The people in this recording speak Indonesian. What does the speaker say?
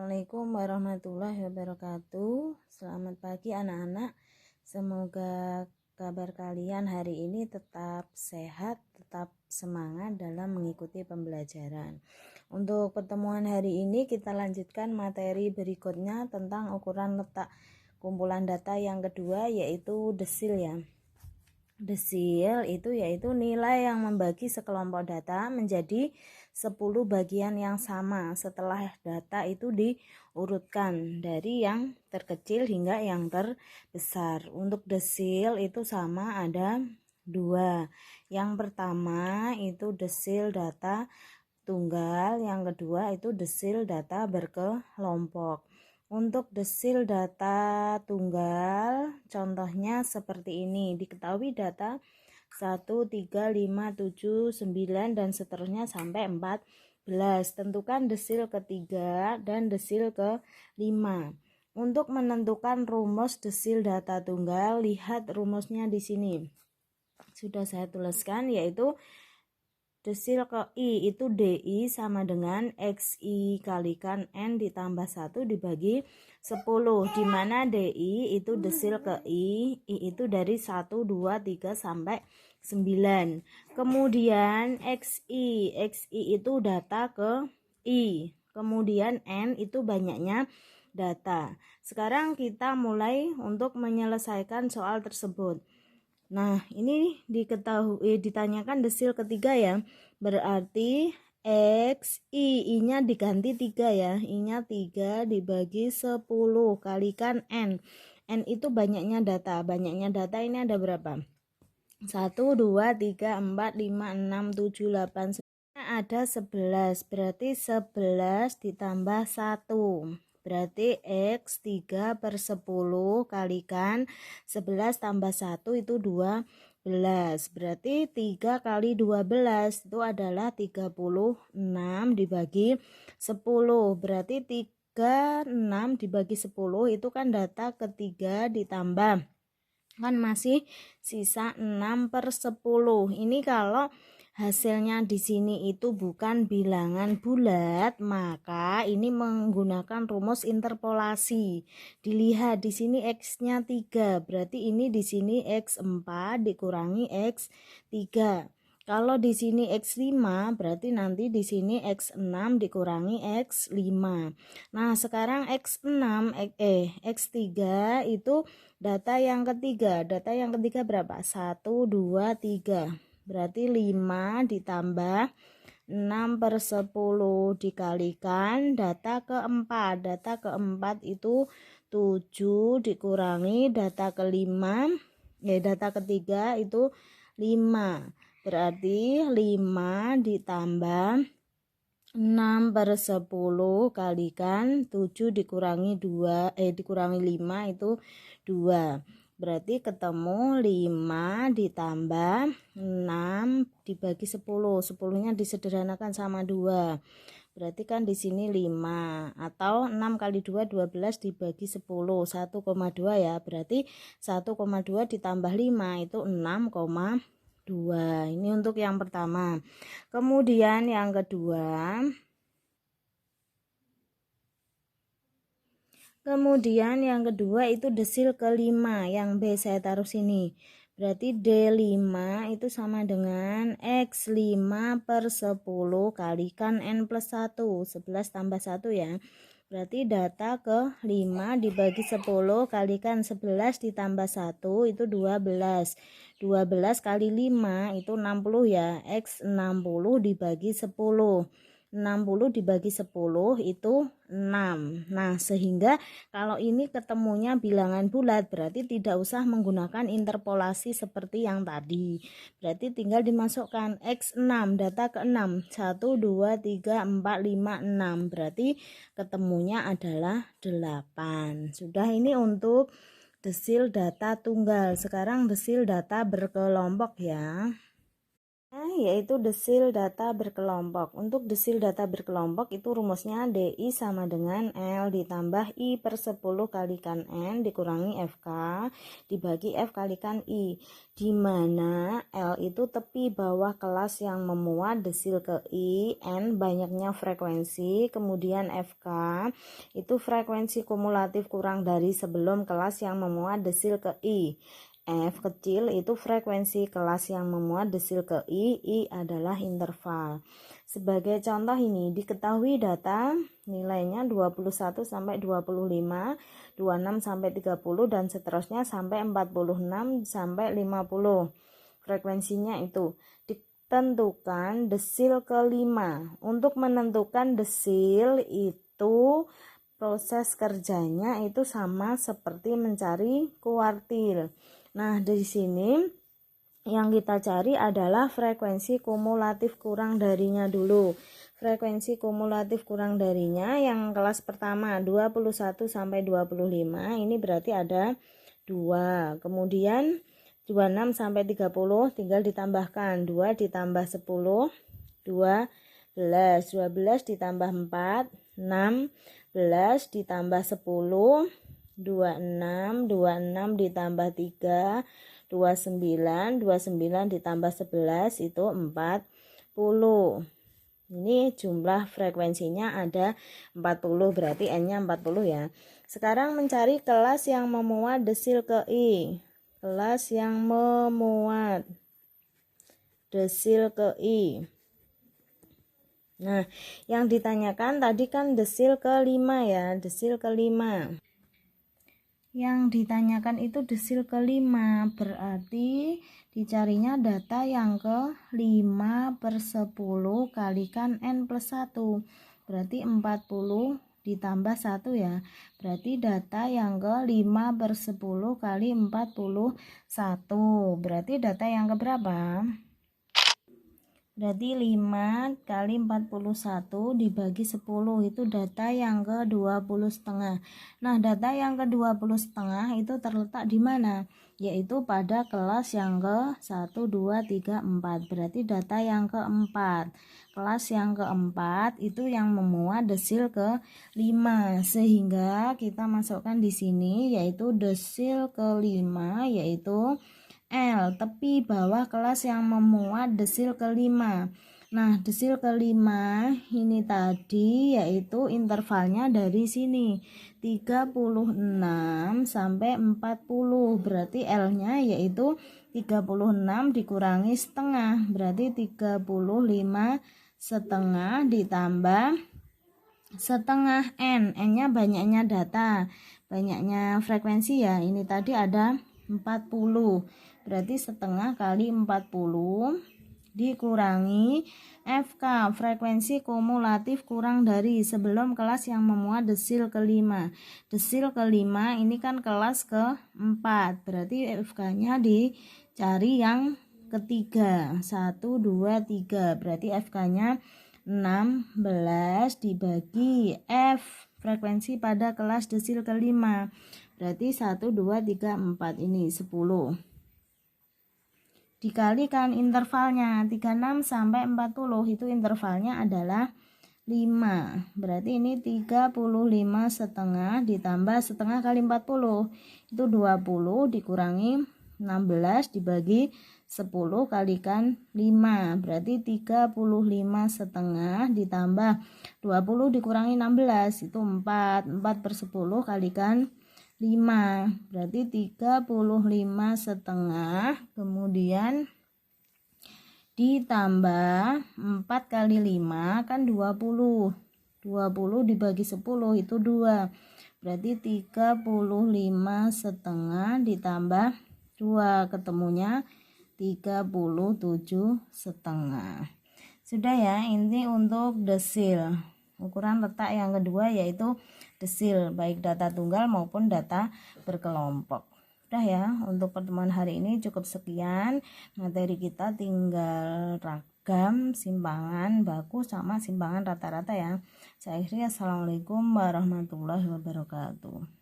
Assalamualaikum warahmatullahi wabarakatuh. Selamat pagi anak-anak. Semoga kabar kalian hari ini tetap sehat, tetap semangat dalam mengikuti pembelajaran. Untuk pertemuan hari ini kita lanjutkan materi berikutnya tentang ukuran letak kumpulan data yang kedua, yaitu desil ya. Desil itu yaitu nilai yang membagi sekelompok data menjadi 10 bagian yang sama setelah data itu diurutkan dari yang terkecil hingga yang terbesar. Untuk desil itu sama ada 2. Yang pertama itu desil data tunggal, yang kedua itu desil data berkelompok. Untuk desil data tunggal, contohnya seperti ini. Diketahui data 1, 3, 5, 7, 9, dan seterusnya sampai 14. Tentukan desil ketiga dan desil kelima. Untuk menentukan rumus desil data tunggal, lihat rumusnya di sini. Sudah saya tuliskan, yaitu desil ke I itu DI sama dengan XI kalikan N ditambah 1 dibagi 10, di mana DI itu desil ke I itu dari 1, 2, 3 sampai 9. Kemudian XI itu data ke I. Kemudian N itu banyaknya data. Sekarang kita mulai untuk menyelesaikan soal tersebut. Nah, ini ditanyakan desil ketiga ya. Berarti XI, I-nya diganti 3 ya. I-nya 3 dibagi 10 kalikan N. N itu banyaknya data. Banyaknya data ini ada berapa? 1, 2, 3, 4, 5, 6, 7, 8, 9. Ada 11. Berarti 11 ditambah 1. Berarti X 3 per 10 kalikan 11 tambah 1 itu 12. Berarti 3 kali 12 itu adalah 36 dibagi 10. Berarti 36 dibagi 10 itu kan data ketiga ditambah. Kan masih sisa 6 per 10. Ini kalau hasilnya di sini itu bukan bilangan bulat, maka ini menggunakan rumus interpolasi. Dilihat di sini X-nya 3, berarti ini di sini X4 dikurangi X3. Kalau di sini X5, berarti nanti di sini X6 dikurangi X5. Nah, sekarang X3 itu data yang ketiga. Data yang ketiga berapa? 1, 2, 3. Berarti 5 ditambah 6 per 10 dikalikan data keempat. Data keempat itu 7 dikurangi data kelima. Data ketiga itu 5. Berarti 5 ditambah 6 per 10 kalikan 7 dikurangi 2 dikurangi 5 itu 2. Berarti ketemu 5 ditambah 6 dibagi 10. 10-nya disederhanakan sama 2. Berarti kan di sini 5 atau 6 kali 2 12 dibagi 10 1,2 ya. Berarti 1,2 ditambah 5 itu 6,2. Ini untuk yang pertama. Kemudian yang kedua, itu desil kelima, yang B saya taruh sini. Berarti D5 itu sama dengan X5 per 10 kalikan N plus 1. 11 tambah 1 ya. Berarti data ke 5 dibagi 10 kalikan 11 ditambah 1 itu 12. 12 kali 5 itu 60 ya. X 60 dibagi 10. 60 dibagi 10 itu 6. Nah, sehingga kalau ini ketemunya bilangan bulat, berarti tidak usah menggunakan interpolasi seperti yang tadi. Berarti tinggal dimasukkan X6, data ke-6. 1, 2, 3, 4, 5, 6. Berarti ketemunya adalah 8. Sudah, ini untuk desil data tunggal. Sekarang desil data berkelompok ya. Nah, yaitu desil data berkelompok. Untuk desil data berkelompok itu rumusnya DI sama dengan L ditambah I per 10 kalikan N dikurangi FK dibagi F kalikan I, di mana L itu tepi bawah kelas yang memuat desil ke I, N banyaknya frekuensi, kemudian FK itu frekuensi kumulatif kurang dari sebelum kelas yang memuat desil ke I. F kecil itu frekuensi kelas yang memuat desil ke I adalah interval. Sebagai contoh ini, diketahui data nilainya 21 sampai 25, 26 sampai 30 dan seterusnya sampai 46 sampai 50. Frekuensinya itu ditentukan desil ke-5. Untuk menentukan desil itu proses kerjanya itu sama seperti mencari kuartil. Nah, di sini yang kita cari adalah frekuensi kumulatif kurang darinya dulu. Frekuensi kumulatif kurang darinya yang kelas pertama 21 sampai 25 ini berarti ada 2. Kemudian 26 sampai 30 tinggal ditambahkan 2 ditambah 10 12 ditambah 4 16 ditambah 10 26 ditambah 3 29 ditambah 11 itu 40. Ini jumlah frekuensinya ada 40, berarti N-nya 40 ya. Sekarang mencari kelas yang memuat desil ke I. Kelas yang memuat desil ke I. Nah, yang ditanyakan tadi kan desil ke-5 ya, desil ke-5. Yang ditanyakan itu desil ke-5, berarti dicarinya data yang ke-5 per 10 kalikan N plus 1, berarti 40 ditambah 1 ya, berarti data yang ke-5 per 10 kali 41, berarti data yang keberapa? Berarti 5 kali 41 dibagi 10 itu data yang ke-20 setengah. Nah, data yang ke-20 setengah itu terletak di mana? Yaitu pada kelas yang ke-1, 2, 3, 4. Berarti data yang keempat. Kelas yang keempat itu yang memuat desil ke-5. Sehingga kita masukkan di sini yaitu desil ke-5 yaitu L, tepi bawah kelas yang memuat desil ke-5. Nah, desil ke-5 ini tadi yaitu intervalnya dari sini 36 sampai 40. Berarti L-nya yaitu 36 dikurangi setengah, berarti 35 setengah ditambah setengah N. N-nya banyaknya data, banyaknya frekuensi ya. Ini tadi ada 40. Berarti setengah kali 40 dikurangi FK, frekuensi kumulatif kurang dari sebelum kelas yang memuat desil ke-5. Desil ke-5 ini kan kelas ke-4, berarti FK-nya dicari yang ketiga. 1, 2, 3, berarti FK-nya 16 dibagi F, frekuensi pada kelas desil ke-5. Berarti 1, 2, 3, 4 ini 10. Dikalikan intervalnya 36 sampai 40 itu intervalnya adalah 5. Berarti ini 35 setengah ditambah setengah kali 40 itu 20 dikurangi 16 dibagi 10 kalikan 5. Berarti 35 setengah ditambah 20 dikurangi 16 itu 4. 4 per 10 kalikan 5, berarti 35 setengah, kemudian ditambah 4 kali 5 kan 20 dibagi 10 itu 2, berarti 35 setengah ditambah 2, ketemunya 37 setengah. Sudah ya, ini untuk desil. Ukuran letak yang kedua yaitu desil, baik data tunggal maupun data berkelompok. Udah ya, untuk pertemuan hari ini cukup sekian. Materi kita tinggal ragam, simpangan baku sama simpangan rata-rata ya. Saya akhiri, assalamualaikum warahmatullahi wabarakatuh.